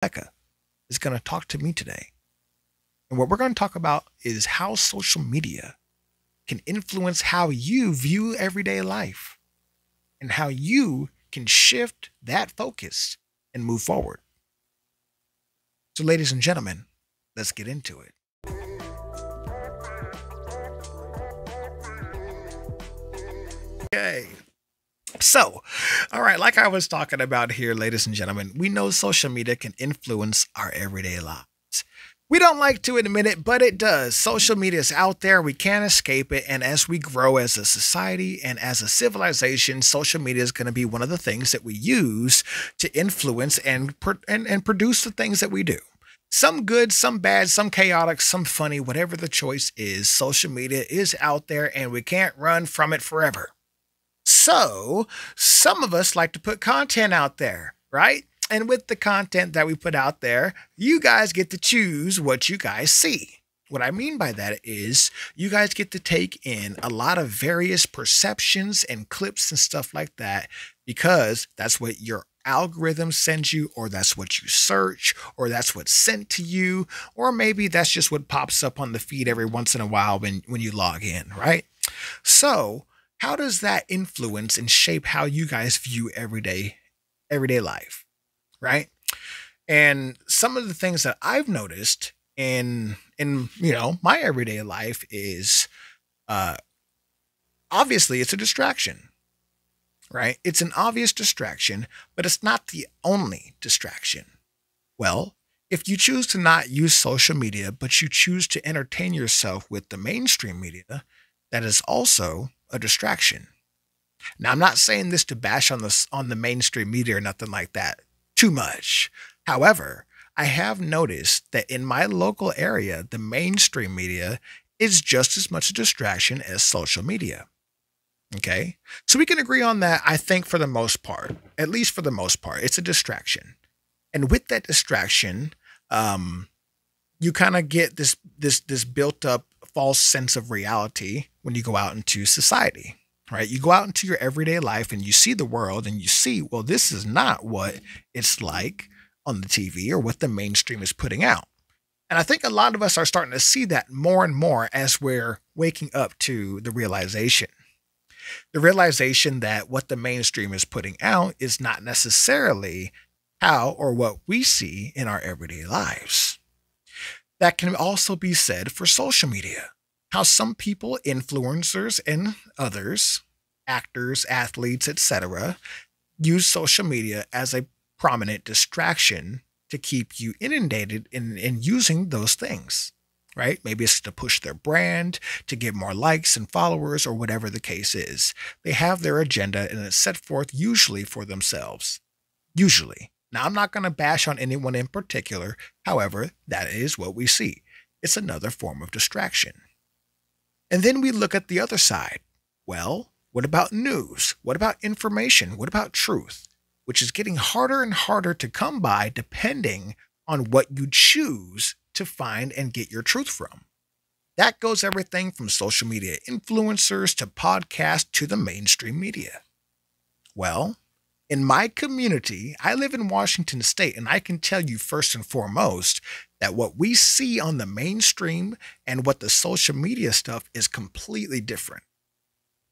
Becca is going to talk to me today. And what we're going to talk about is how social media can influence how you view everyday life and how you can shift that focus and move forward. So, ladies and gentlemen, let's get into it. Okay. So, all right, like I was talking about here, ladies and gentlemen, we know social media can influence our everyday lives. We don't like to admit it, but it does. Social media is out there. We can't escape it. And as we grow as a society and as a civilization, social media is going to be one of the things that we use to influence and produce the things that we do. Some good, some bad, some chaotic, some funny, whatever the choice is, social media is out there and we can't run from it forever. So, some of us like to put content out there, right? And with the content that we put out there, you guys get to choose what you guys see. What I mean by that is you guys get to take in a lot of various perceptions and clips and stuff like that because that's what your algorithm sends you, or that's what you search, or that's what's sent to you, or maybe that's just what pops up on the feed every once in a while when you log in, right? So, how does that influence and shape how you guys view everyday life, right? And some of the things that I've noticed in my everyday life is obviously it's a distraction, right? It's an obvious distraction, but it's not the only distraction. Well, if you choose to not use social media, but you choose to entertain yourself with the mainstream media, that is also a distraction. Now, I'm not saying this to bash on the mainstream media or nothing like that too much. However, I have noticed that in my local area, the mainstream media is just as much a distraction as social media. Okay? So we can agree on that, I think, for the most part. At least for the most part, it's a distraction. And with that distraction, you kind of get this built up false sense of reality when you go out into society, right? You go out into your everyday life and you see the world and you see, well, this is not what it's like on the TV or what the mainstream is putting out. And I think a lot of us are starting to see that more and more as we're waking up to the realization. The realization that what the mainstream is putting out is not necessarily how or what we see in our everyday lives. That can also be said for social media. How some people, influencers and others, actors, athletes, etc., use social media as a prominent distraction to keep you inundated in using those things, right? Maybe it's to push their brand, to get more likes and followers, or whatever the case is. They have their agenda and it's set forth usually for themselves. Usually. Now, I'm not going to bash on anyone in particular. However, that is what we see. It's another form of distraction. And then we look at the other side. Well, what about news? What about information? What about truth? Which is getting harder and harder to come by depending on what you choose to find and get your truth from. That goes everything from social media influencers to podcasts to the mainstream media. Well, in my community, I live in Washington State, and I can tell you first and foremost that what we see on the mainstream and what the social media stuff is completely different.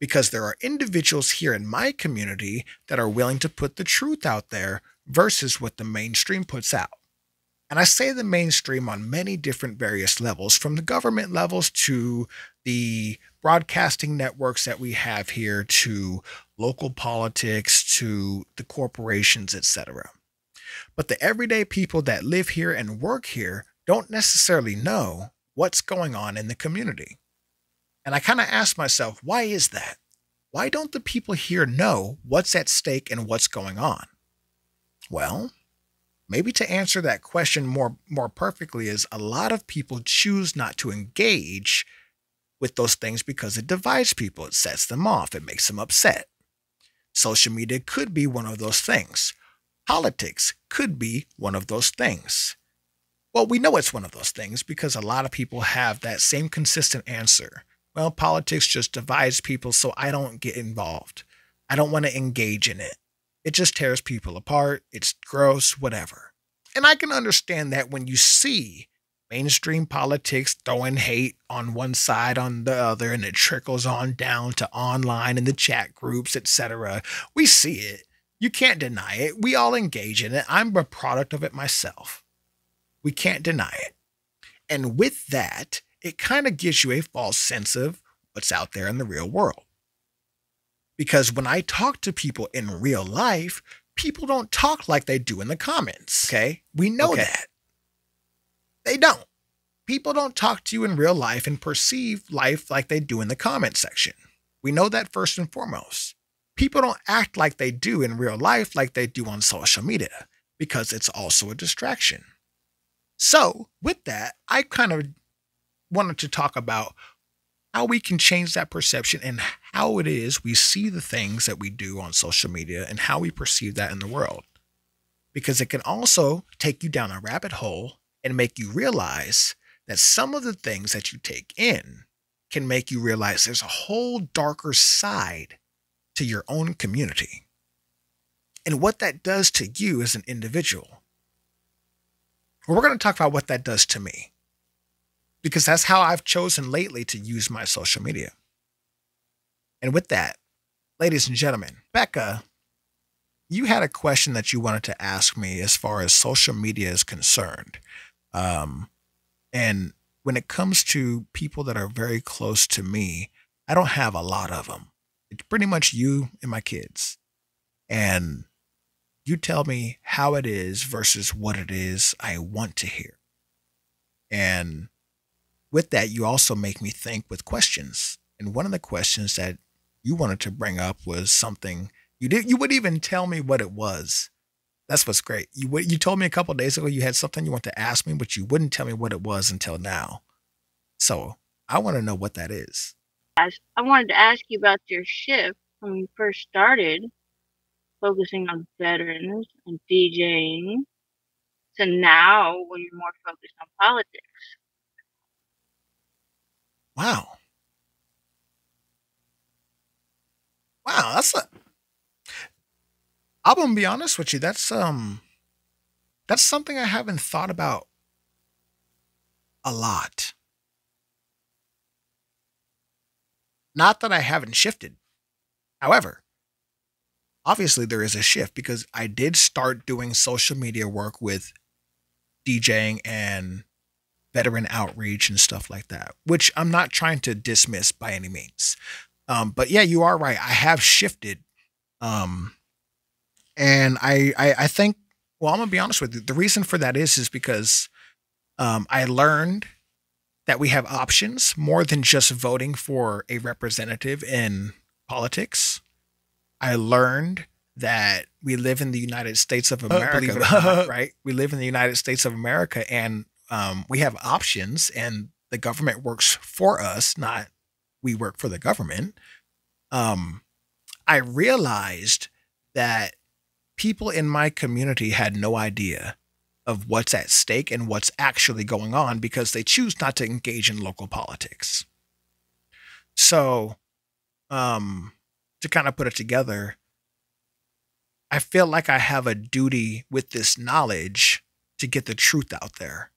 Because there are individuals here in my community that are willing to put the truth out there versus what the mainstream puts out. And I say the mainstream on many different various levels, from the government levels to the broadcasting networks that we have here to local politics to the corporations, etc. But the everyday people that live here and work here don't necessarily know what's going on in the community. And I kind of ask myself, why is that? Why don't the people here know what's at stake and what's going on? Well, maybe to answer that question more perfectly is a lot of people choose not to engage with those things because it divides people. It sets them off. It makes them upset. Social media could be one of those things. Politics could be one of those things. Well, we know it's one of those things because a lot of people have that same consistent answer. Well, politics just divides people, so I don't get involved. I don't want to engage in it. It just tears people apart. It's gross, whatever. And I can understand that when you see mainstream politics throwing hate on one side on the other and it trickles on down to online in the chat groups, etc. We see it. You can't deny it. We all engage in it. I'm a product of it myself. We can't deny it. And with that, it kind of gives you a false sense of what's out there in the real world. Because when I talk to people in real life, people don't talk like they do in the comments. Okay? We know that. They don't. People don't talk to you in real life and perceive life like they do in the comment section. We know that first and foremost. People don't act like they do in real life like they do on social media because it's also a distraction. So with that, I kind of wanted to talk about how we can change that perception and how it is we see the things that we do on social media and how we perceive that in the world. Because it can also take you down a rabbit hole and make you realize that some of the things that you take in can make you realize there's a whole darker side to your own community and what that does to you as an individual. Well, we're going to talk about what that does to me because that's how I've chosen lately to use my social media. And with that, ladies and gentlemen, Becca, you had a question that you wanted to ask me as far as social media is concerned. And when it comes to people that are very close to me, I don't have a lot of them. It's pretty much you and my kids. And you tell me how it is versus what it is I want to hear. And with that, you also make me think with questions. And one of the questions that you wanted to bring up was something you wouldn't even tell me what it was. That's what's great. You told me a couple of days ago you had something you want to ask me, but you wouldn't tell me what it was until now. So I want to know what that is. I wanted to ask you about your shift when you first started focusing on veterans and DJing to now when you're more focused on politics. Wow. I'm gonna be honest with you. That's something I haven't thought about a lot. Not that I haven't shifted. However, obviously there is a shift because I did start doing social media work with DJing and veteran outreach and stuff like that, which I'm not trying to dismiss by any means. But yeah, you are right. I have shifted. And I think, well, I'm gonna be honest with you. The reason for that is because I learned that we have options more than just voting for a representative in politics. I learned that we live in the United States of America, believe it or not, right? We live in the United States of America, and we have options, and the government works for us, not we work for the government. I realized that people in my community had no idea of what's at stake and what's actually going on because they choose not to engage in local politics. So, to kind of put it together, I feel like I have a duty with this knowledge to get the truth out there.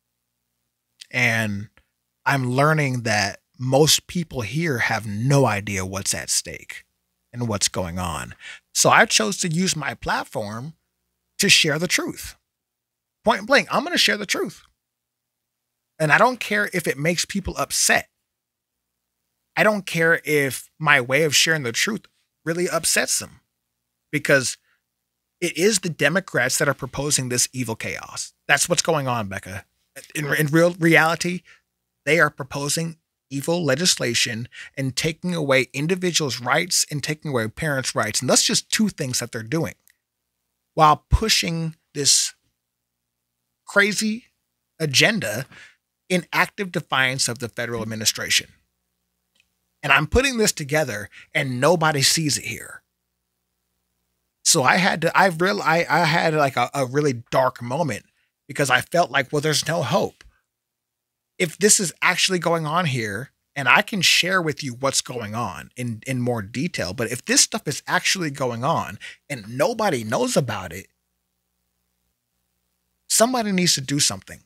And I'm learning that most people here have no idea what's at stake and what's going on. So I chose to use my platform to share the truth. Point blank, I'm going to share the truth. And I don't care if it makes people upset. I don't care if my way of sharing the truth really upsets them. Because it is the Democrats that are proposing this evil chaos. That's what's going on, Becca. In real reality, they are proposing evil legislation and taking away individuals' rights and taking away parents' rights. And that's just two things that they're doing while pushing this crazy agenda in active defiance of the federal administration. And I'm putting this together and nobody sees it here. So I had like a really dark moment because I felt like, well, there's no hope. If this is actually going on here, and I can share with you what's going on in more detail, but if this stuff is actually going on and nobody knows about it, Somebody needs to do something.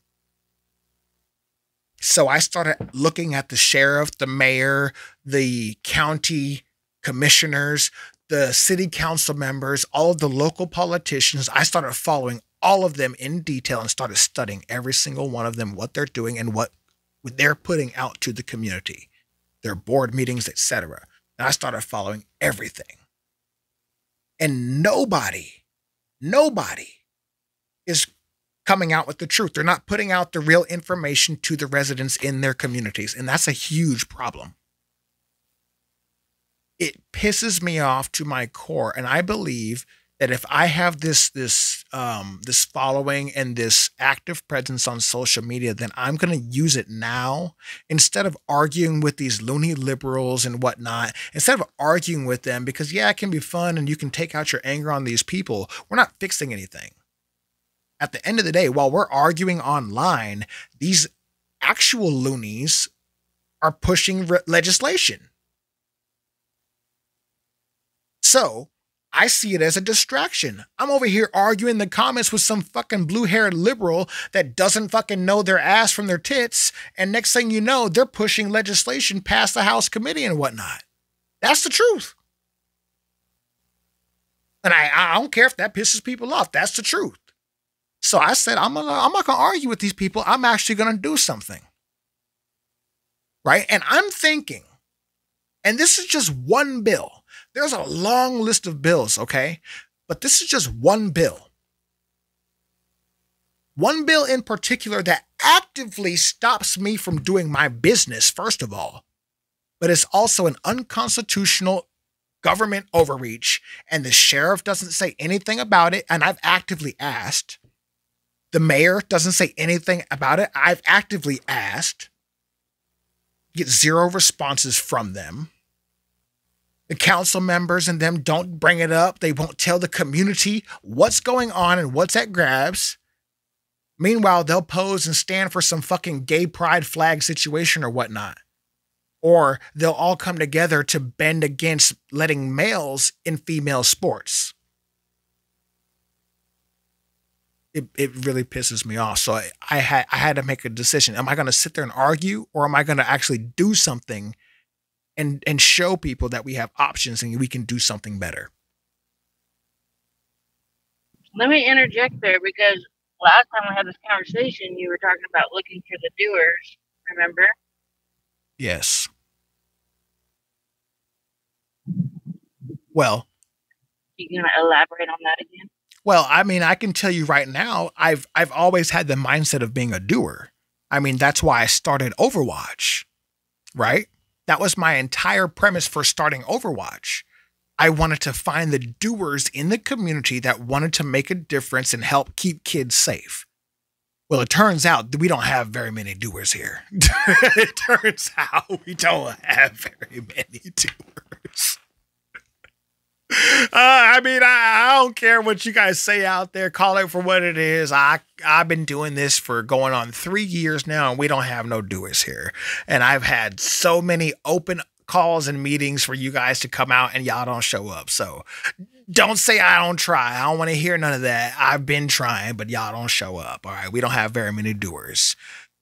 So I started looking at the sheriff, the mayor, the county commissioners, the city council members, all of the local politicians. I started following all of them in detail and started studying every single one of them, what they're doing and what they're putting out to the community, their board meetings, etc. And I started following everything. And nobody is coming out with the truth. They're not putting out the real information to the residents in their communities. And that's a huge problem. It pisses me off to my core. And I believe that if I have this following and this active presence on social media, then I'm going to use it now instead of arguing with these loony liberals and whatnot. Instead of arguing with them, because yeah, it can be fun and you can take out your anger on these people. We're not fixing anything. At the end of the day, while we're arguing online, these actual loonies are pushing legislation. So I see it as a distraction. I'm over here arguing in the comments with some fucking blue-haired liberal that doesn't fucking know their ass from their tits. And next thing you know, they're pushing legislation past the House committee and whatnot. That's the truth. And I don't care if that pisses people off. That's the truth. So I said, I'm not going to argue with these people. I'm actually going to do something. Right? And I'm thinking, and this is just one bill. There's a long list of bills, okay? But this is just one bill. One bill in particular that actively stops me from doing my business, first of all. But it's also an unconstitutional government overreach, and the sheriff doesn't say anything about it, and I've actively asked. The mayor doesn't say anything about it. I've actively asked. Get zero responses from them. The council members and them don't bring it up. They won't tell the community what's going on and what's at grabs. Meanwhile, they'll pose and stand for some fucking gay pride flag situation or whatnot. Or they'll all come together to bend against letting males in female sports. It really pisses me off. So I had to make a decision. Am I going to sit there and argue, or am I going to actually do something and show people that we have options and we can do something better? Let me interject there, because last time we had this conversation, you were talking about looking for the doers, remember? Yes. Well, You gonna elaborate on that again? Well, I mean, I can tell you right now, I've always had the mindset of being a doer. I mean, that's why I started Overwatch, right? That was my entire premise for starting Overwatch. I wanted to find the doers in the community that wanted to make a difference and help keep kids safe. Well, it turns out that we don't have very many doers here. It turns out we don't have very many doers. I mean, I don't care what you guys say out there. Call it for what it is. I've been doing this for going on 3 years now, and we don't have no doers here. And I've had so many open calls and meetings for you guys to come out, and y'all don't show up. So don't say I don't try. I don't want to hear none of that. I've been trying, but y'all don't show up. All right, we don't have very many doers.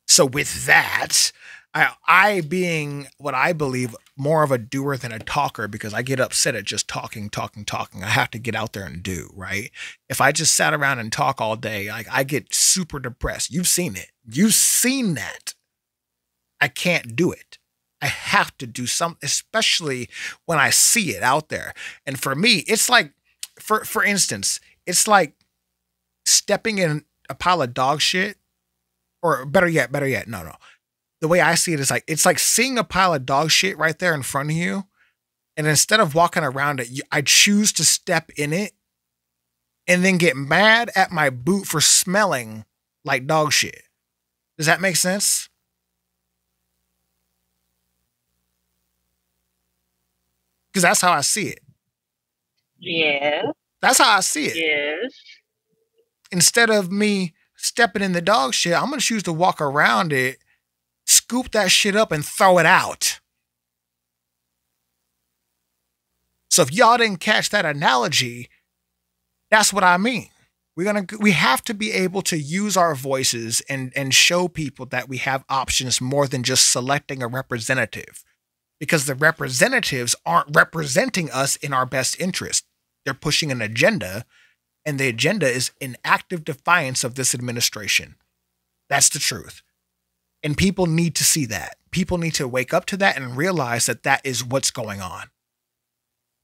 So with that, I being what I believe more of a doer than a talker, because I get upset at just talking. I have to get out there and do, right? If I just sat around and talk all day, I get super depressed. You've seen it. You've seen that. I can't do it. I have to do something, especially when I see it out there. And for me, it's like, for instance, it's like stepping in a pile of dog shit, or better yet, no. The way I see it is like, it's like seeing a pile of dog shit right there in front of you. And instead of walking around it, I choose to step in it and then get mad at my boot for smelling like dog shit. Does that make sense? Because that's how I see it. Yeah. That's how I see it. Yes. Instead of me stepping in the dog shit, I'm going to choose to walk around it, scoop that shit up, and throw it out. So if y'all didn't catch that analogy, that's what I mean. We have to be able to use our voices and show people that we have options more than just selecting a representative, because the representatives aren't representing us in our best interest. They're pushing an agenda, and the agenda is in active defiance of this administration. That's the truth. And people need to see that. People need to wake up to that and realize that that is what's going on.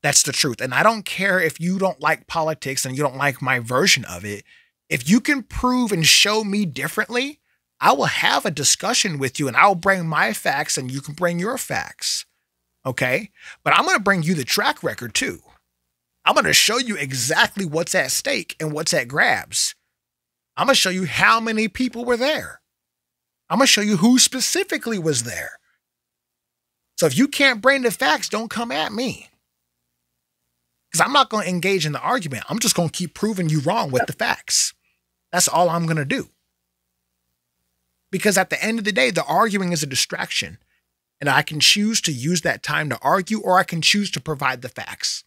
That's the truth. And I don't care if you don't like politics and you don't like my version of it. If you can prove and show me differently, I will have a discussion with you and I'll bring my facts and you can bring your facts. Okay? But I'm going to bring you the track record too. I'm going to show you exactly what's at stake and what's at grabs. I'm going to show you how many people were there. I'm going to show you who specifically was there. So if you can't bring the facts, don't come at me. Because I'm not going to engage in the argument. I'm just going to keep proving you wrong with the facts. That's all I'm going to do. Because at the end of the day, the arguing is a distraction. And I can choose to use that time to argue, or I can choose to provide the facts.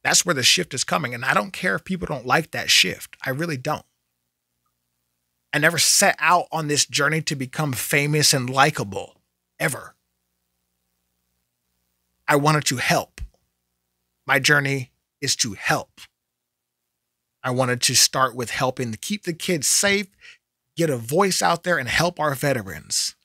That's where the shift is coming. And I don't care if people don't like that shift. I really don't. I never set out on this journey to become famous and likable, ever. I wanted to help. My journey is to help. I wanted to start with helping to keep the kids safe, get a voice out there, and help our veterans,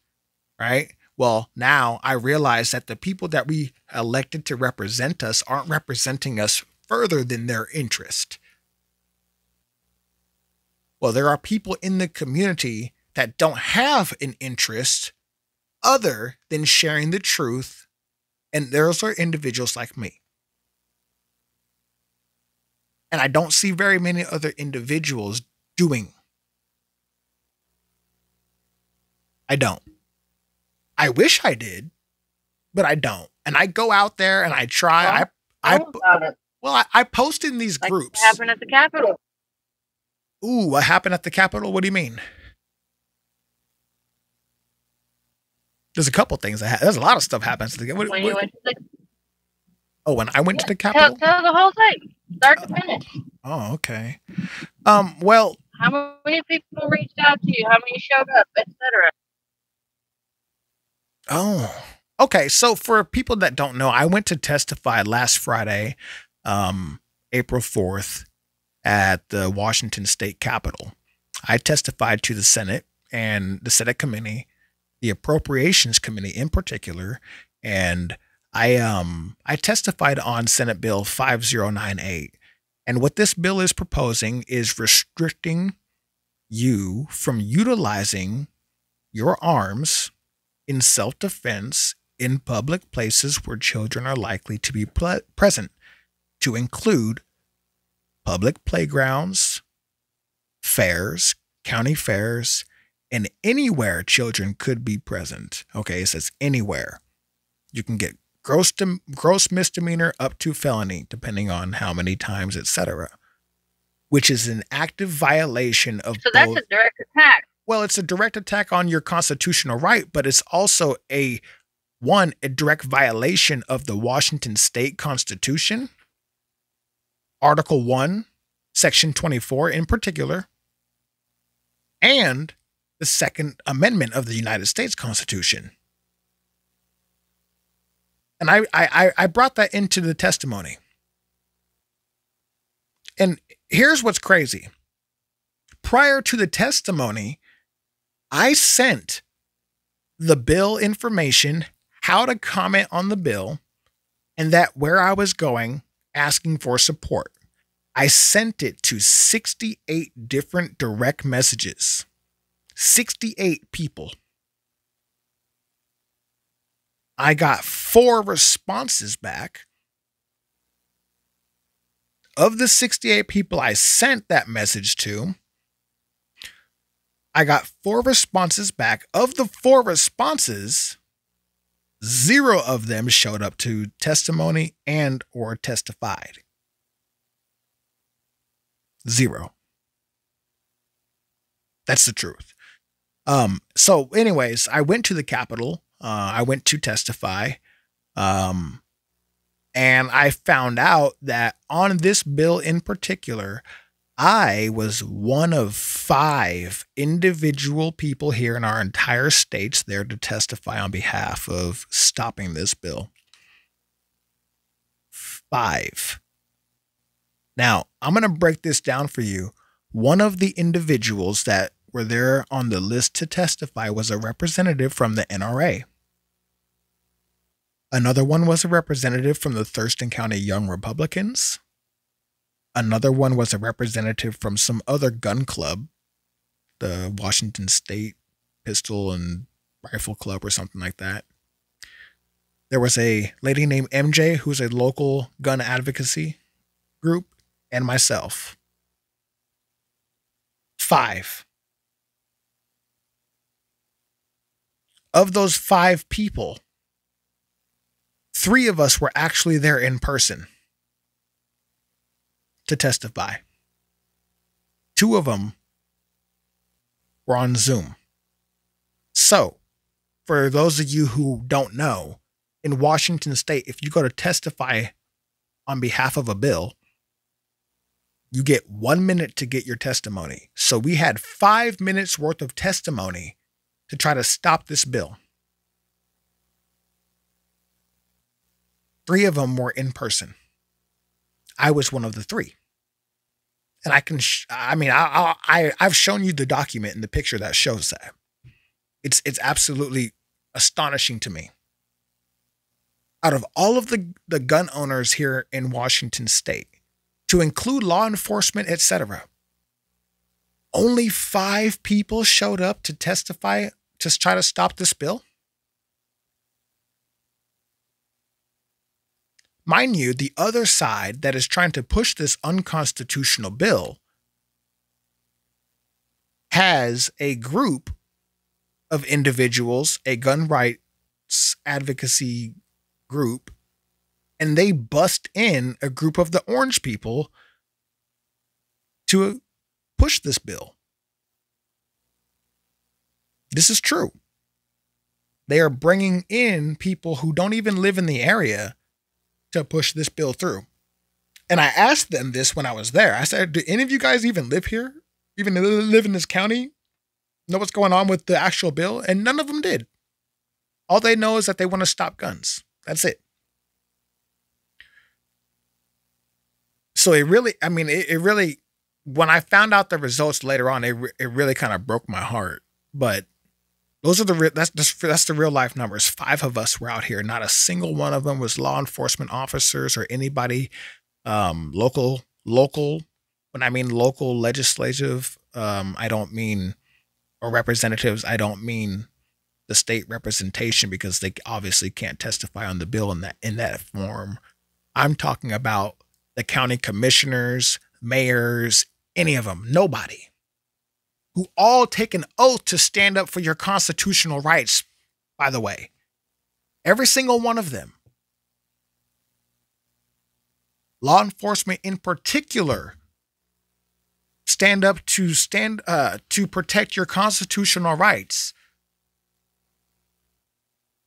right? Well, now I realize that the people that we elected to represent us aren't representing us further than their interest. Well, there are people in the community that don't have an interest other than sharing the truth, and those are individuals like me. And I don't see very many other individuals doing. I don't. I wish I did, but I don't. And I go out there and I try. I post in these groups. What happened at the Capitol? Ooh, what happened at the Capitol? What do you mean? There's a couple things. There's a lot of stuff happens. When you went to the when I went to the Capitol? Tell the whole thing, start to finish. Oh, okay. Well, how many people reached out to you? How many showed up, etc.? Oh, okay. So for people that don't know, I went to testify last Friday, April 4th, at the Washington State Capitol. I testified to the Senate and the Senate committee, the Appropriations Committee in particular, and I testified on Senate Bill 5098. And what this bill is proposing is restricting you from utilizing your arms in self-defense in public places where children are likely to be present, to include public playgrounds, fairs, county fairs, and anywhere children could be present. Okay, it says anywhere. You can get gross misdemeanor up to felony, depending on how many times, etc., which is an active violation of So that's a direct attack. Well, it's a direct attack on your constitutional right, but it's also a direct violation of the Washington State Constitution, Article 1, Section 24 in particular, and the Second Amendment of the United States Constitution. And I brought that into the testimony. And here's what's crazy. Prior to the testimony, I sent the bill information, how to comment on the bill, and that where I was going, asking for support. I sent it to 68 different direct messages. 68 people. I got 4 responses back. Of the 68 people I sent that message to, I got 4 responses back. Of the 4 responses, 0 of them showed up to testimony and or testified. 0. That's the truth. So anyways, I went to the Capitol. I went to testify. And I found out that on this bill in particular, I was one of 5 individual people here in our entire states there to testify on behalf of stopping this bill. 5. Now, I'm going to break this down for you. One of the individuals that were there on the list to testify was a representative from the NRA. Another one was a representative from the Thurston County Young Republicans. Another one was a representative from some other gun club, the Washington State Pistol and Rifle Club or something like that. There was a lady named MJ, who's a local gun advocacy group, and myself. 5. Of those 5 people, 3 of us were actually there in person to testify. 2 of them were on Zoom. So, for those of you who don't know, in Washington State, if you go to testify on behalf of a bill, you get 1 minute to get your testimony. So we had 5 minutes worth of testimony to try to stop this bill. 3 of them were in person. I was one of the 3. And I've shown you the document and the picture that shows that. It's absolutely astonishing to me. Out of all of the gun owners here in Washington State, to include law enforcement, etc., only 5 people showed up to testify to try to stop this bill? Mind you, the other side that is trying to push this unconstitutional bill has a group of individuals, a gun rights advocacy group, and they bust in a group of the orange people to push this bill. This is true. They are bringing in people who don't even live in the area to push this bill through. And I asked them this when I was there. I said, do any of you guys even live here? Even live in this county? Know what's going on with the actual bill? And none of them did. All they know is that they want to stop guns. That's it. So it really, when I found out the results later on, it really kind of broke my heart. But those are that's the real life numbers. 5 of us were out here. Not a single one of them was law enforcement officers or anybody local. When I mean local legislative, I don't mean, or representatives, I don't mean the state representation, because they obviously can't testify on the bill in that form. I'm talking about the county commissioners, mayors, any of them, nobody, who all take an oath to stand up for your constitutional rights, by the way. Every single one of them. Law enforcement in particular stand up to protect your constitutional rights,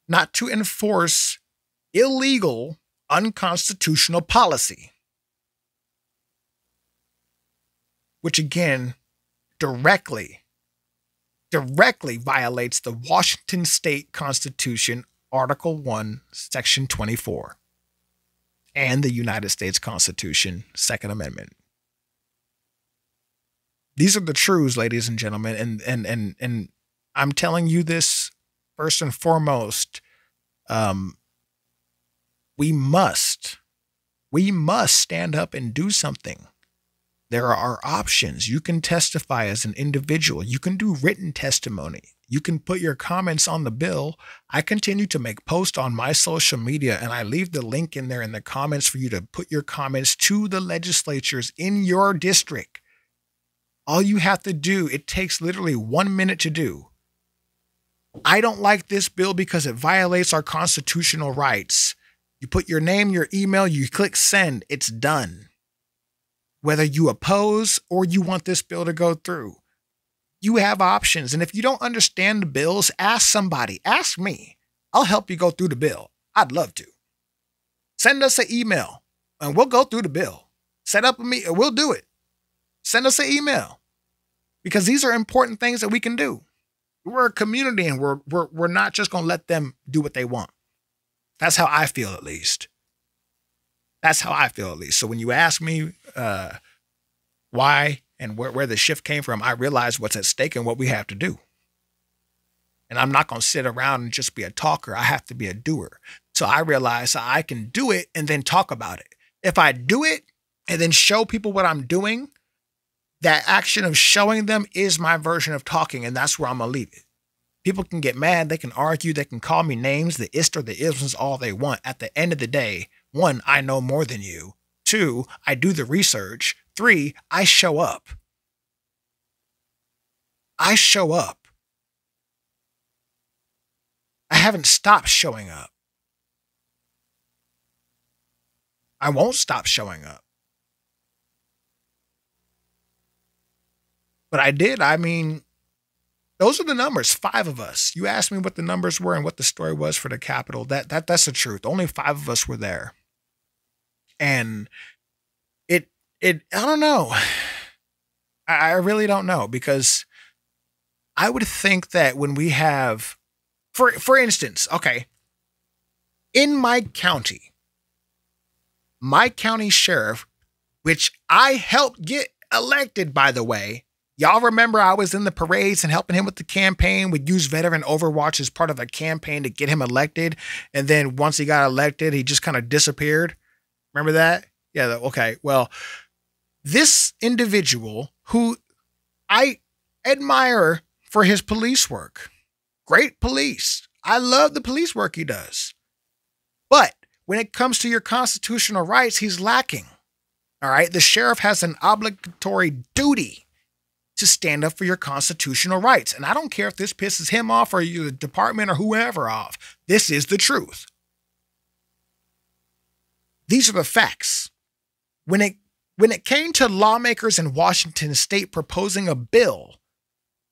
not to enforce illegal, unconstitutional policy, which again directly violates the Washington State Constitution, Article 1, Section 24, and the United States Constitution, Second Amendment. These are the truths, ladies and gentlemen, and I'm telling you this first and foremost. We must stand up and do something. There are options. You can testify as an individual. You can do written testimony. You can put your comments on the bill. I continue to make posts on my social media, and I leave the link in there in the comments for you to put your comments to the legislatures in your district. All you have to do, it takes literally 1 minute to do. I don't like this bill because it violates our constitutional rights. You put your name, your email, you click send, it's done. Whether you oppose or you want this bill to go through, you have options. And if you don't understand the bills, ask somebody. Ask me. I'll help you go through the bill. I'd love to. Send us an email and we'll go through the bill. Set up a meeting. We'll do it. Send us an email because these are important things that we can do. We're a community and we're not just going to let them do what they want. That's how I feel, at least. That's how I feel, at least. So when you ask me why and where the shift came from, I realize what's at stake and what we have to do. And I'm not going to sit around and just be a talker. I have to be a doer. So I realize I can do it and then talk about it. If I do it and then show people what I'm doing, that action of showing them is my version of talking, and that's where I'm going to leave it. People can get mad. They can argue. They can call me names, the ist or the isms, all they want. At the end of the day, 1, I know more than you. 2, I do the research. 3, I show up. I show up. I haven't stopped showing up. I won't stop showing up. But I did. I mean, those are the numbers. 5 of us. You asked me what the numbers were and what the story was for the Capitol. That's the truth. Only 5 of us were there. And I don't know. I really don't know, because I would think that when we have, for instance, okay, in my county sheriff, which I helped get elected, by the way. Y'all remember I was in the parades and helping him with the campaign. We'd use Veteran Overwatch as part of a campaign to get him elected. And then once he got elected, he just kind of disappeared. Remember that? Yeah, okay. Well, this individual who I admire for his police work, great police. I love the police work he does. But when it comes to your constitutional rights, he's lacking. All right. The sheriff has an obligatory duty to stand up for your constitutional rights. And I don't care if this pisses him off or your department or whoever off. This is the truth. These are the facts. When it came to lawmakers in Washington state proposing a bill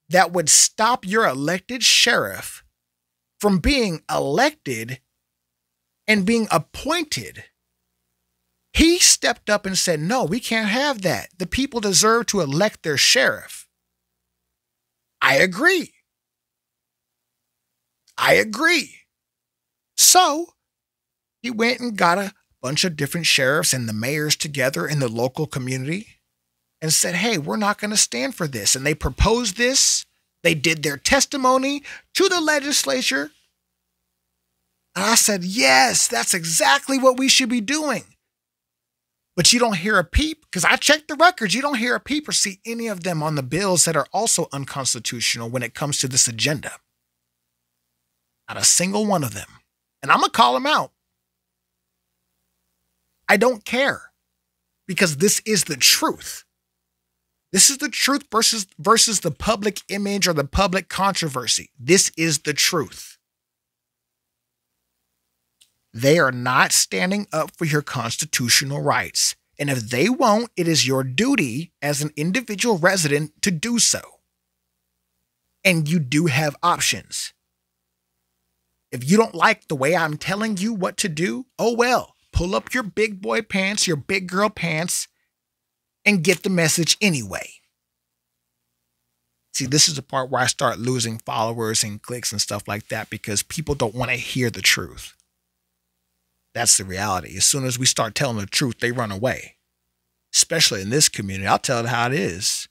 that would stop your elected sheriff from being elected and being appointed, he stepped up and said, no, we can't have that. The people deserve to elect their sheriff. I agree. So he went and got a bunch of different sheriffs and the mayors together in the local community and said, hey, we're not going to stand for this. And they proposed this. They did their testimony to the legislature. And I said, yes, that's exactly what we should be doing. But you don't hear a peep, because I checked the records. You don't hear a peep or see any of them on the bills that are also unconstitutional when it comes to this agenda. Not a single one of them. And I'm going to call them out. I don't care, because this is the truth. This is the truth versus the public image or the public controversy. This is the truth. They are not standing up for your constitutional rights. And if they won't, it is your duty as an individual resident to do so. And you do have options. If you don't like the way I'm telling you what to do, oh well, pull up your big boy pants, your big girl pants, and get the message anyway. See, this is the part where I start losing followers and clicks and stuff like that, because people don't want to hear the truth. That's the reality. As soon as we start telling the truth, they run away. Especially in this community. I'll tell it how it is.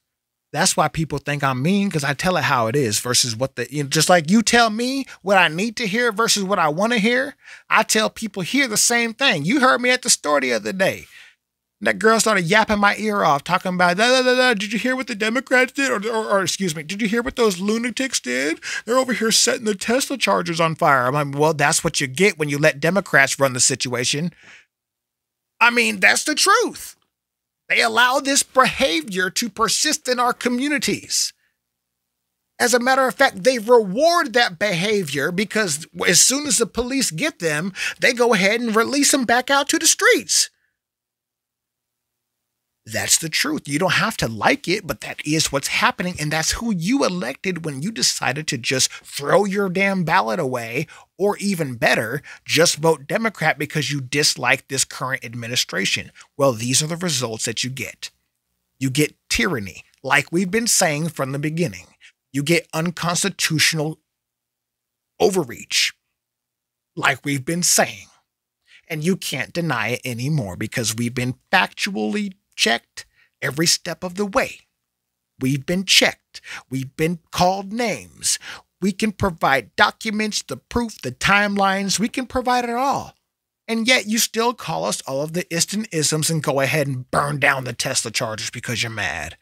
That's why people think I'm mean, because I tell it how it is versus what just like you tell me what I need to hear versus what I want to hear. I tell people here the same thing. You heard me at the store the other day. That girl started yapping my ear off, talking about, did you hear what the Democrats did? Or excuse me, did you hear what those lunatics did? They're over here setting the Tesla chargers on fire. I'm like, well, that's what you get when you let Democrats run the situation. I mean, that's the truth. They allow this behavior to persist in our communities. As a matter of fact, they reward that behavior, because as soon as the police get them, they go ahead and release them back out to the streets. That's the truth. You don't have to like it, but that is what's happening. And that's who you elected when you decided to just throw your damn ballot away, or even better, just vote Democrat because you dislike this current administration. Well, these are the results that you get. You get tyranny, like we've been saying from the beginning. You get unconstitutional overreach, like we've been saying. And you can't deny it anymore because we've been factually checked every step of the way. We've been checked. We've been called names. We can provide documents, the proof, the timelines. We can provide it all. And yet you still call us all of the isms and go ahead and burn down the Tesla chargers because you're mad.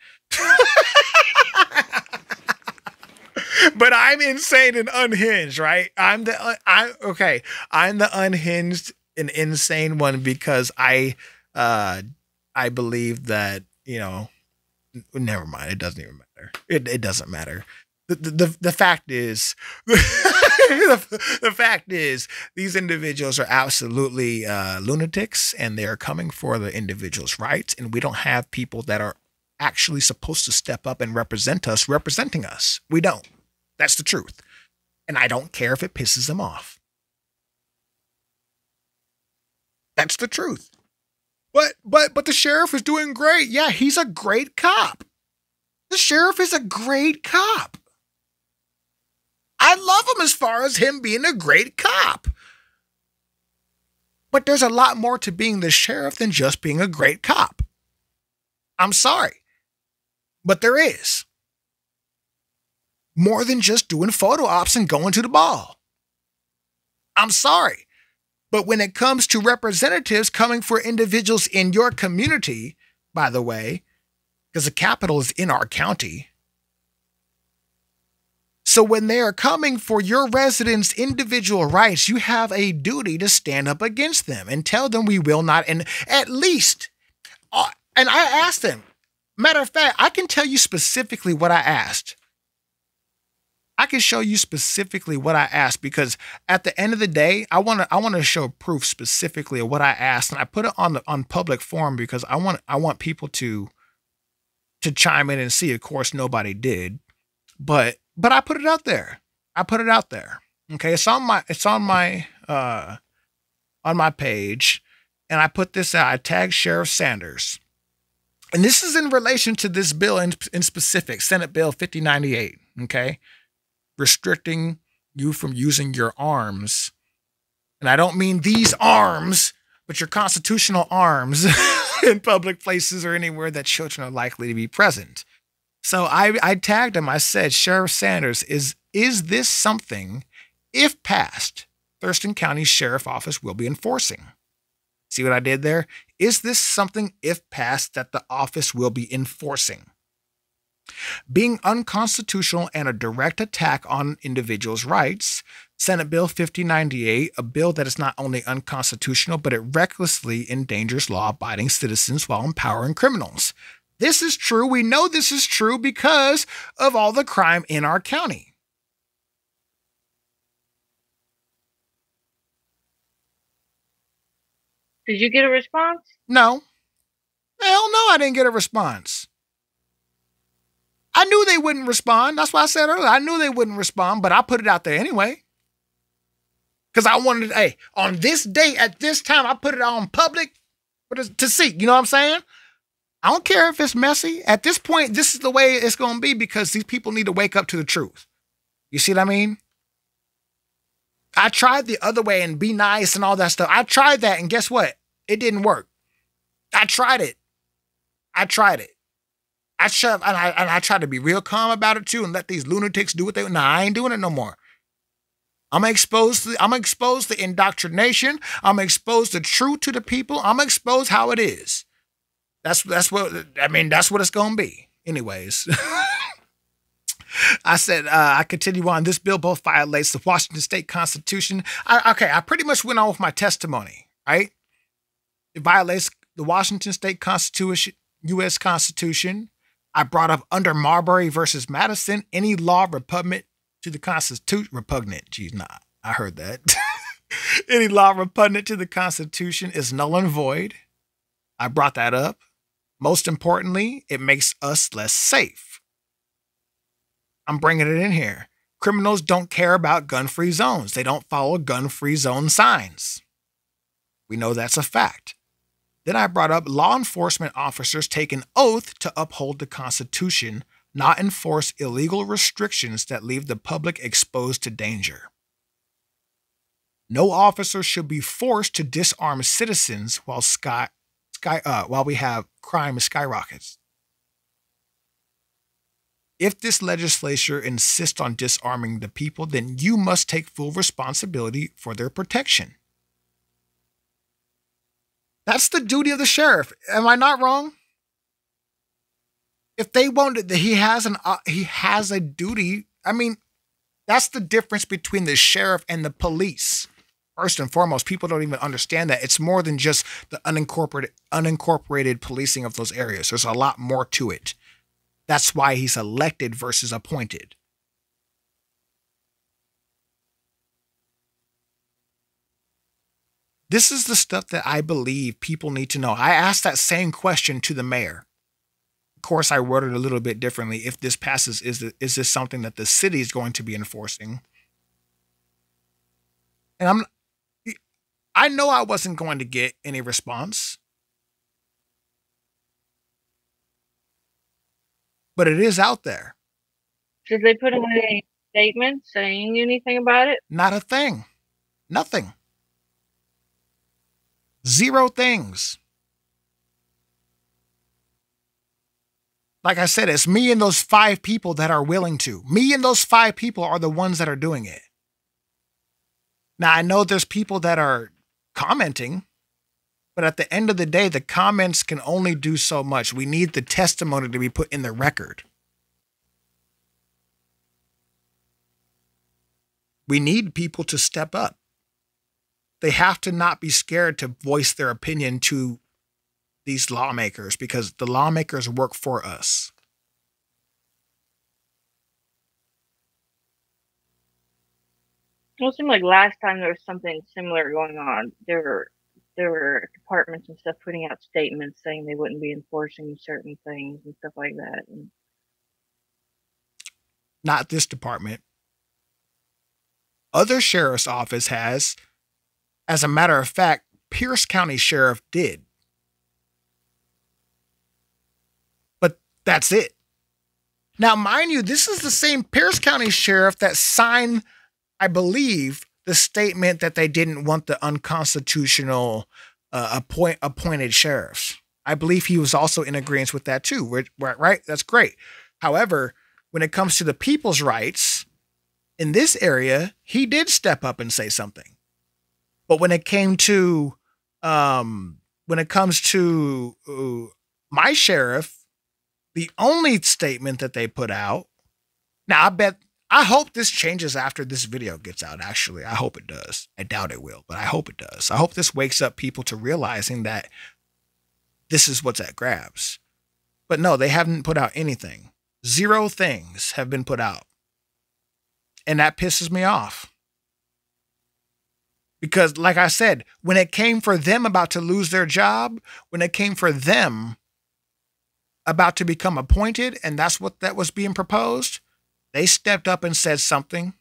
But I'm insane and unhinged, right? I'm the unhinged and insane one because I believe that, never mind. It doesn't even matter. It doesn't matter. The fact is, the fact is, these individuals are absolutely lunatics, and they are coming for the individual's rights. And we don't have people that are actually supposed to step up and represent us, representing us. We don't. That's the truth. And I don't care if it pisses them off. That's the truth. But the sheriff is doing great. Yeah, he's a great cop. The sheriff is a great cop. I love him as far as him being a great cop. But there's a lot more to being the sheriff than just being a great cop. I'm sorry. But there is. More than just doing photo ops and going to the ball. I'm sorry. But when it comes to representatives coming for individuals in your community, by the way, because the capital is in our county. So when they are coming for your residents' individual rights, you have a duty to stand up against them and tell them we will not. And at least, and I asked them, matter of fact, I can tell you specifically what I asked. I can show you specifically what I asked, because at the end of the day, I want to show proof specifically of what I asked, and I put it on public forum because I want people to chime in and see. Of course, nobody did, but I put it out there. Okay, it's on my page, and I put this out. I tagged Sheriff Sanders, and this is in relation to this bill in specific, Senate Bill 5098. Okay. Restricting you from using your arms. And I don't mean these arms, but your constitutional arms in public places or anywhere that children are likely to be present. So I tagged him. I said, Sheriff Sanders, is this something, if passed, Thurston County Sheriff Office will be enforcing? See what I did there? Is this something, if passed, that the office will be enforcing? Being unconstitutional and a direct attack on individuals' rights, Senate Bill 5098, a bill that is not only unconstitutional, but it recklessly endangers law-abiding citizens while empowering criminals. This is true. We know this is true because of all the crime in our county. Did you get a response? No. Hell no, I didn't get a response. I knew they wouldn't respond. That's why I said earlier, I knew they wouldn't respond, but I put it out there anyway. Because I wanted, on this date, at this time, I put it out on public to see. You know what I'm saying? I don't care if it's messy. At this point, this is the way it's going to be because these people need to wake up to the truth. You see what I mean? I tried the other way and be nice and all that stuff. I tried that, and guess what? It didn't work. I tried it. I tried to be real calm about it too and let these lunatics do what they. Nah, I ain't doing it no more. I'm gonna expose the indoctrination. I'm gonna expose the truth to the people. I'm gonna expose how it is. That's what it's gonna be. Anyways. I said, I continue on. This bill both violates the Washington State Constitution. I pretty much went on with my testimony, right? It violates the Washington State Constitution, U.S. Constitution. I brought up under Marbury versus Madison, any law repugnant to the Constitution. Repugnant. Geez, nah, I heard that. Any law repugnant to the Constitution is null and void. I brought that up. Most importantly, it makes us less safe. I'm bringing it in here. Criminals don't care about gun-free zones. They don't follow gun-free zone signs. We know that's a fact. Then I brought up law enforcement officers take an oath to uphold the Constitution, not enforce illegal restrictions that leave the public exposed to danger. No officer should be forced to disarm citizens while we have crime skyrockets. If this legislature insists on disarming the people, then you must take full responsibility for their protection. That's the duty of the sheriff. Am I not wrong? If they won't, he has a duty. I mean, that's the difference between the sheriff and the police. First and foremost, people don't even understand that. It's more than just the unincorporated policing of those areas. There's a lot more to it. That's why he's elected versus appointed. This is the stuff that I believe people need to know. I asked that same question to the mayor. Of course, I worded it a little bit differently. If this passes, is this something that the city is going to be enforcing? And I know I wasn't going to get any response. But it is out there. Did they put in any statement saying anything about it? Not a thing. Nothing. Zero things. Like I said, it's me and those 5 people that are willing to. Me and those 5 people are the ones that are doing it. Now, I know there's people that are commenting, but at the end of the day, the comments can only do so much. We need the testimony to be put in the record. We need people to step up. They have to not be scared to voice their opinion to these lawmakers because the lawmakers work for us. Well, it seemed like last time there was something similar going on. There were departments and stuff putting out statements saying they wouldn't be enforcing certain things and stuff like that. And not this department. Other sheriff's office has. As a matter of fact, Pierce County Sheriff did. But that's it. Now, mind you, this is the same Pierce County Sheriff that signed, I believe, the statement that they didn't want the unconstitutional appointed sheriffs. I believe he was also in agreement with that too, right? That's great. However, when it comes to the people's rights in this area, he did step up and say something. But when it comes to my sheriff, the only statement that they put out. Now, I hope this changes after this video gets out. Actually, I hope it does. I doubt it will, but I hope it does. I hope this wakes up people to realizing that this is what's at grabs. But no, they haven't put out anything. 0 things have been put out. And that pisses me off. Because, like I said, when it came for them about to lose their job, when it came for them about to become appointed, and that's what that was being proposed, they stepped up and said something.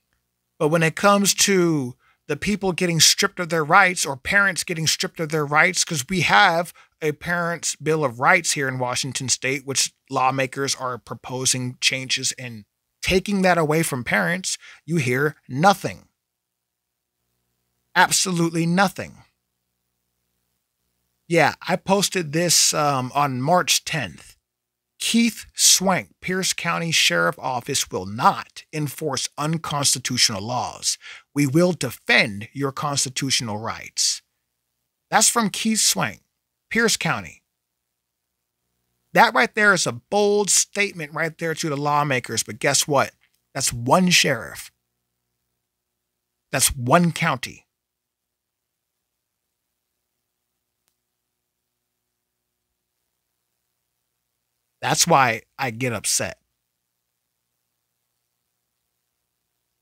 But when it comes to the people getting stripped of their rights or parents getting stripped of their rights, because we have a Parents' Bill of Rights here in Washington State, which lawmakers are proposing changes and taking that away from parents, you hear nothing. Absolutely nothing. Yeah, I posted this on March 10th. Keith Swank, Pierce County Sheriff Office will not enforce unconstitutional laws. We will defend your constitutional rights. That's from Keith Swank, Pierce County. That right there is a bold statement right there to the lawmakers. But guess what? That's one sheriff. That's one county. That's why I get upset.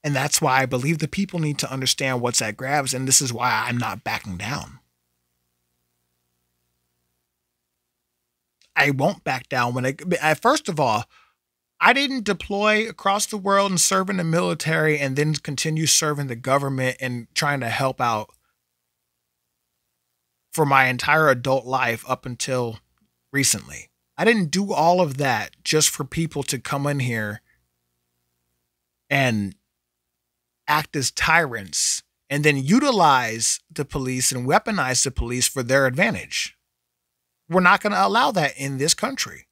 And that's why I believe the people need to understand what's at grabs. And this is why I'm not backing down. I won't back down when first of all, I didn't deploy across the world and serve in the military and then continue serving the government and trying to help out for my entire adult life up until recently. I didn't do all of that just for people to come in here and act as tyrants and then utilize the police and weaponize the police for their advantage. We're not going to allow that in this country.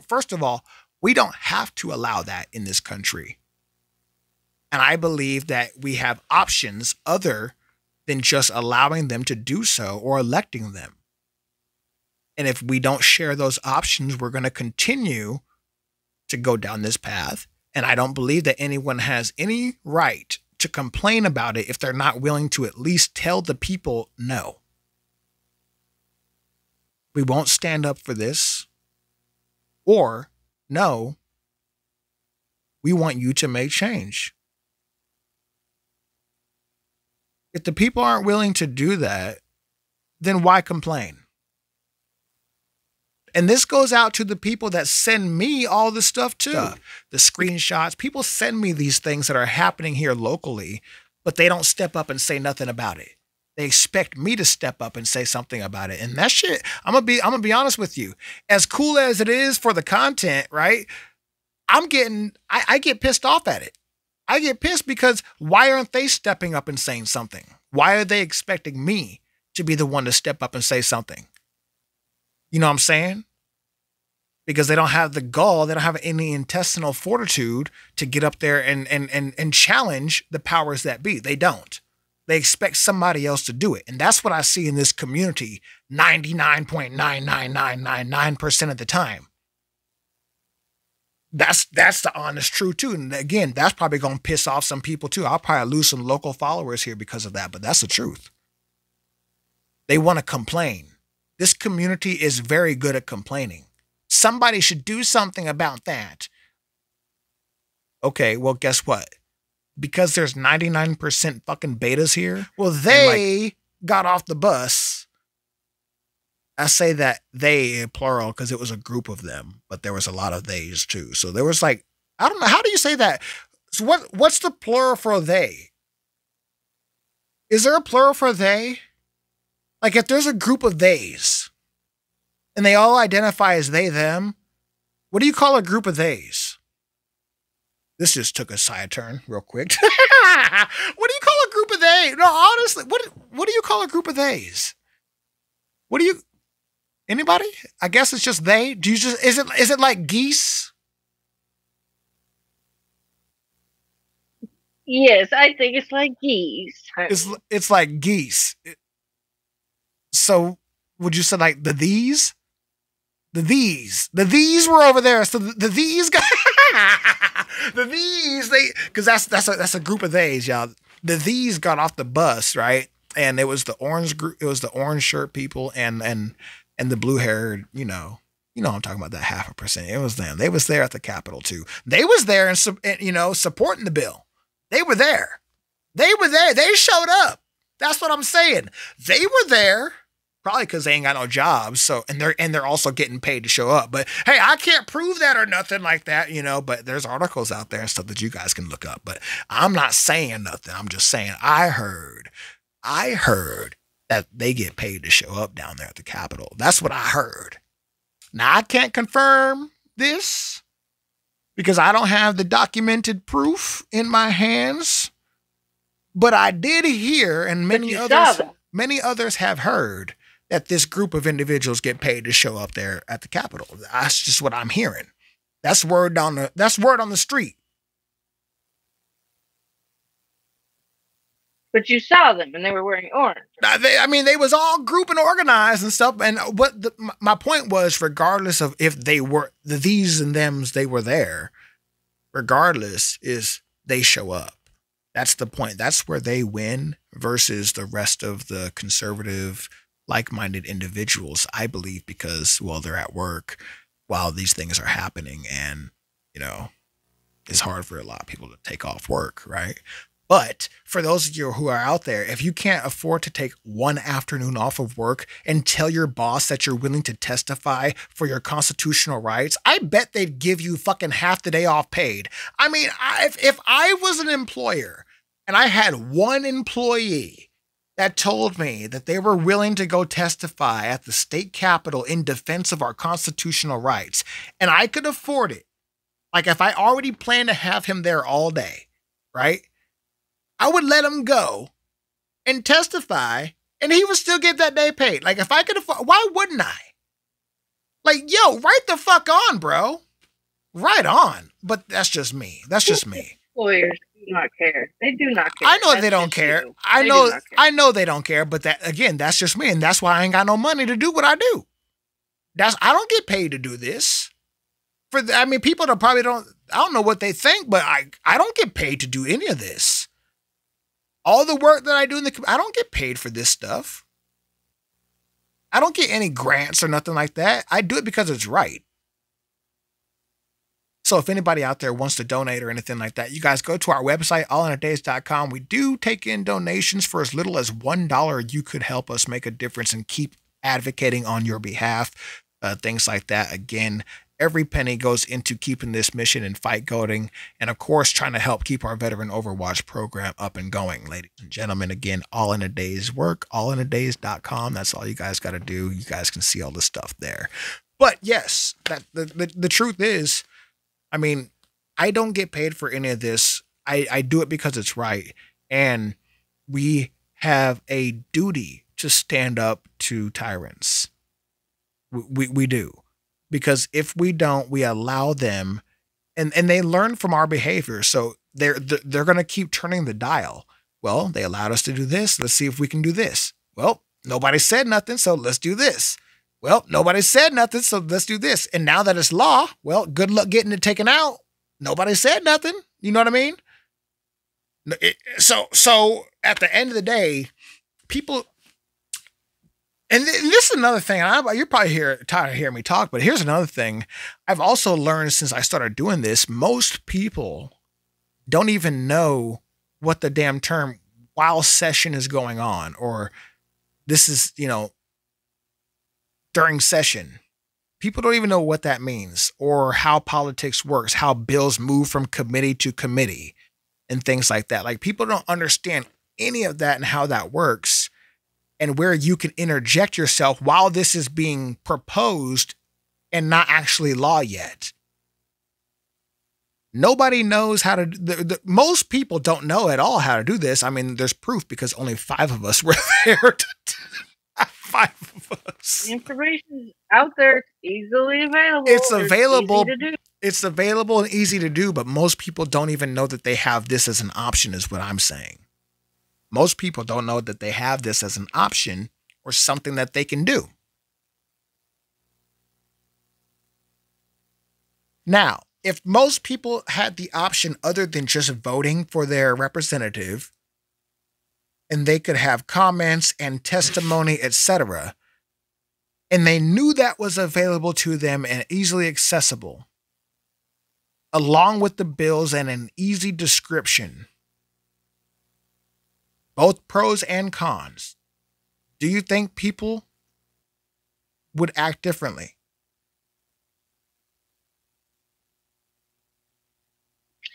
First of all, we don't have to allow that in this country. And I believe that we have options other than just allowing them to do so or electing them. And if we don't share those options, we're going to continue to go down this path. And I don't believe that anyone has any right to complain about it if they're not willing to at least tell the people no. We won't stand up for this. Or, no, we want you to make change. If the people aren't willing to do that, then why complain? And this goes out to the people that send me all this stuff too. The screenshots. People send me these things that are happening here locally, but they don't step up and say nothing about it. They expect me to step up and say something about it. And that shit, I'm gonna be honest with you. As cool as it is for the content, right? I get pissed off at it. I get pissed because why aren't they stepping up and saying something? Why are they expecting me to be the one to step up and say something? You know what I'm saying? Because they don't have the gall, they don't have any intestinal fortitude to get up there and challenge the powers that be. They don't. They expect somebody else to do it. And that's what I see in this community 99.99999% of the time. That's the honest truth too. And again, that's probably going to piss off some people too. I'll probably lose some local followers here because of that, but that's the truth. They want to complain. This community is very good at complaining. Somebody should do something about that. Okay, well, guess what? Because there's 99% fucking betas here, well, they got off the bus. I say that they, plural, because it was a group of them, but there was a lot of theys too. So there was like, I don't know, how do you say that? So what's the plural for they? Is there a plural for they? Like if there's a group of theys and they all identify as they, them, what do you call a group of theys? This just took a side turn real quick. What do you call a group of they? No, honestly, what do you call a group of theys? What do you, anybody? I guess it's just they. Do you just, is it like geese? Yes, I think it's like geese. It's like geese. So would you say like the these? The these were over there. So the these guys, the these, because that's a group of theys, y'all. The these got off the bus, right? And it was the orange group, it was the orange shirt people and the blue haired, you know I'm talking about that 0.5%. It was them. They was there at the Capitol too. They was there and supporting the bill. They were there. They were there. They showed up. That's what I'm saying. They were there. Probably because they ain't got no jobs, so and they're also getting paid to show up. But hey, I can't prove that or nothing like that, But there's articles out there and stuff that you guys can look up. But I'm not saying nothing. I'm just saying I heard that they get paid to show up down there at the Capitol. That's what I heard. Now I can't confirm this because I don't have the documented proof in my hands, but I did hear, and many others have heard, that this group of individuals get paid to show up there at the Capitol. That's just what I'm hearing. That's word on the street. But you saw them and they were wearing orange. They was all group and organized and stuff. And my point was, regardless of if they were the these and thems, they were there. Regardless, is they show up. That's the point. That's where they win versus the rest of the conservative, like-minded individuals, I believe, because, well, they're at work while these things are happening and, it's hard for a lot of people to take off work, right? But for those of you who are out there, if you can't afford to take one afternoon off of work and tell your boss that you're willing to testify for your constitutional rights, I bet they'd give you fucking half the day off paid. I mean, if I was an employer and I had one employee that told me that they were willing to go testify at the state capitol in defense of our constitutional rights, and I could afford it, like if I already planned to have him there all day, right? I would let him go and testify, and he would still get that day paid. Like, if I could afford, why wouldn't I? Like, yo, right the fuck on, bro. Right on. But that's just me. That's just me. Employers do not care. They do not care. I know they don't care. I know they don't care, but that, again, that's just me, and that's why I ain't got no money to do what I do. I don't get paid to do this. People that probably don't, I don't know what they think, but I don't get paid to do any of this. All the work that I do I don't get paid for this stuff. I don't get any grants or nothing like that. I do it because it's right. So if anybody out there wants to donate or anything like that, you guys go to our website, allinadays.com. We do take in donations for as little as $1. You could help us make a difference and keep advocating on your behalf. Things like that. Again, every penny goes into keeping this mission and fight coding, and of course, trying to help keep our veteran Overwatch program up and going. Ladies and gentlemen, again, all in a day's work, allinadays.com. That's all you guys got to do. You guys can see all the stuff there. But yes, the truth is, I mean, I don't get paid for any of this. I do it because it's right. And we have a duty to stand up to tyrants. We do. Because if we don't, we allow them, and they learn from our behavior. So they're going to keep turning the dial. Well, they allowed us to do this. Let's see if we can do this. Well, nobody said nothing, so let's do this. Well, nobody said nothing, so let's do this. And now that it's law, well, good luck getting it taken out. Nobody said nothing. You know what I mean? So at the end of the day, people, and this is another thing. You're probably tired of hearing me talk, but here's another thing. I've also learned since I started doing this, most people don't even know what the damn term while session is going on, or this is, during session. People don't even know what that means, or how politics works, how bills move from committee to committee and things like that. Like, people don't understand any of that and how that works, and where you can interject yourself while this is being proposed and not actually law yet. Nobody knows how to, most people don't know at all how to do this. I mean, there's proof because only 5 of us were there. 5 of us. The information is out there. It's easily available. It's available. Easy to do. It's available and easy to do, but most people don't even know that they have this as an option, is what I'm saying. Most people don't know that they have this as an option or something that they can do. Now, if most people had the option other than just voting for their representative, and they could have comments and testimony, etc., and they knew that was available to them and easily accessible, along with the bills and an easy description, both pros and cons, do you think people would act differently?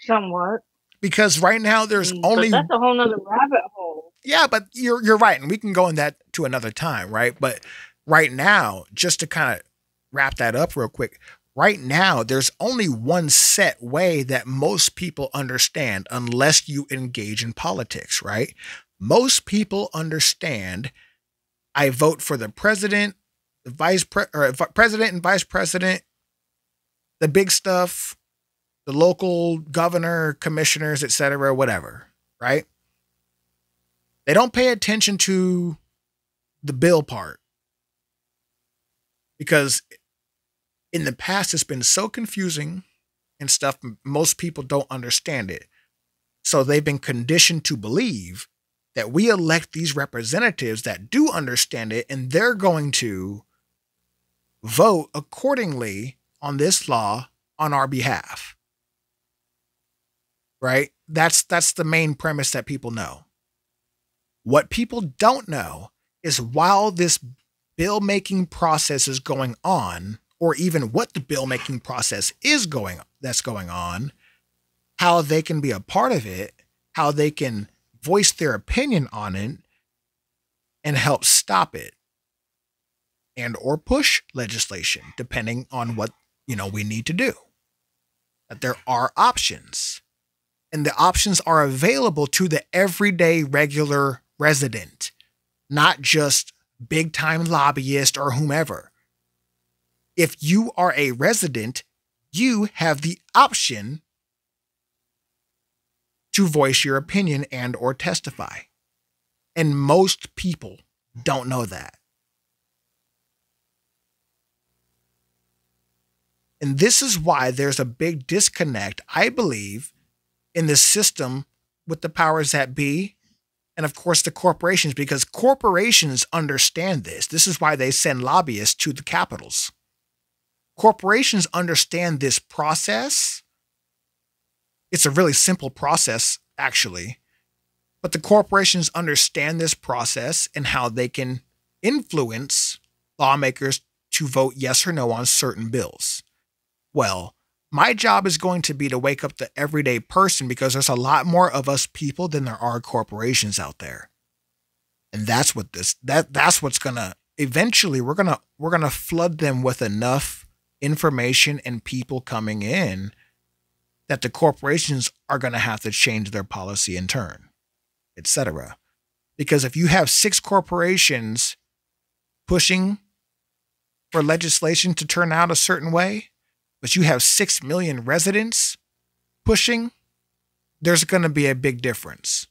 Somewhat. Because right now there's only... But that's a whole nother rabbit hole. Yeah, but you're right. And we can go in that to another time, right? But right now, just to kind of wrap that up real quick, right now, there's only one set way that most people understand, unless you engage in politics, right? Most people understand, I vote for the president, president and vice president, the big stuff, the local governor, commissioners, etc., whatever, right? They don't pay attention to the bill part, because in the past it's been so confusing and stuff, most people don't understand it. So they've been conditioned to believe that we elect these representatives that do understand it, and they're going to vote accordingly on this law on our behalf. Right? That's the main premise that people know. What people don't know is while this bill making process is going on, or even what the bill making process is going on, how they can be a part of it, how they can voice their opinion on it and help stop it and or push legislation depending on what, we need to do. That there are options, and the options are available to the everyday regular resident, not just big time lobbyist or whomever. If you are a resident, you have the option to voice your opinion and or testify. And most people don't know that. And this is why there's a big disconnect, I believe, in the system with the powers that be and, of course, the corporations, because corporations understand this. This is why they send lobbyists to the capitals. Corporations understand this process. It's a really simple process, actually. But the corporations understand this process and how they can influence lawmakers to vote yes or no on certain bills. Well, my job is going to be to wake up the everyday person, because there's a lot more of us people than there are corporations out there. And that's what that's what's gonna eventually we're gonna flood them with enough information and people coming in that the corporations are gonna have to change their policy in turn, etc. Because if you have 6 corporations pushing for legislation to turn out a certain way, but you have 6 million residents pushing, there's going to be a big difference,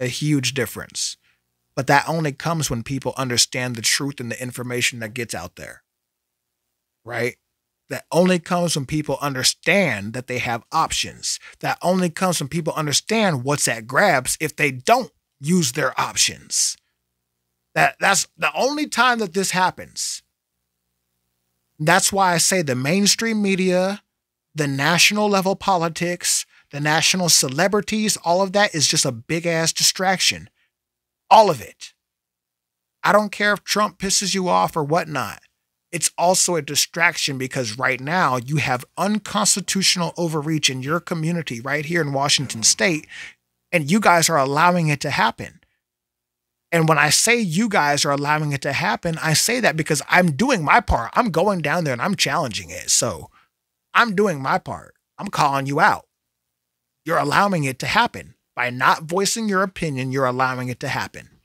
a huge difference. But that only comes when people understand the truth and the information that gets out there, right? That only comes when people understand that they have options. That only comes when people understand what's at grabs if they don't use their options. That's the only time that this happens. That's why I say the mainstream media, the national level politics, the national celebrities, all of that is just a big ass distraction. All of it. I don't care if Trump pisses you off or whatnot. It's also a distraction because right now you have unconstitutional overreach in your community right here in Washington State, and you guys are allowing it to happen. And when I say you guys are allowing it to happen, I say that because I'm doing my part. I'm going down there and I'm challenging it. So I'm doing my part. I'm calling you out. You're allowing it to happen. By not voicing your opinion, you're allowing it to happen.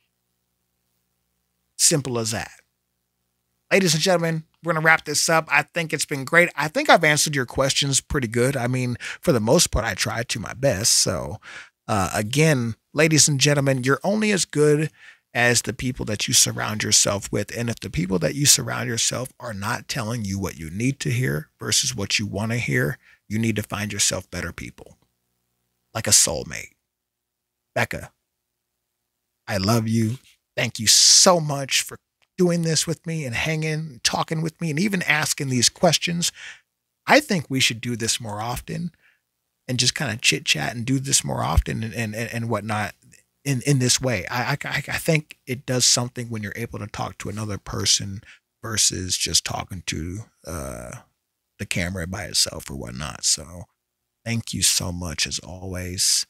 Simple as that. Ladies and gentlemen, we're going to wrap this up. I think it's been great. I think I've answered your questions pretty good. I mean, for the most part, I tried to my best. So again, ladies and gentlemen, you're only as good as the people that you surround yourself with. And if the people that you surround yourself are not telling you what you need to hear versus what you want to hear, you need to find yourself better people, like a soulmate. Becca, I love you. Thank you so much for doing this with me and hanging, talking with me, and even asking these questions. I think we should do this more often and just kind of chit chat and do this more often and whatnot. In this way, I think it does something when you're able to talk to another person versus just talking to the camera by itself or whatnot. So thank you so much as always.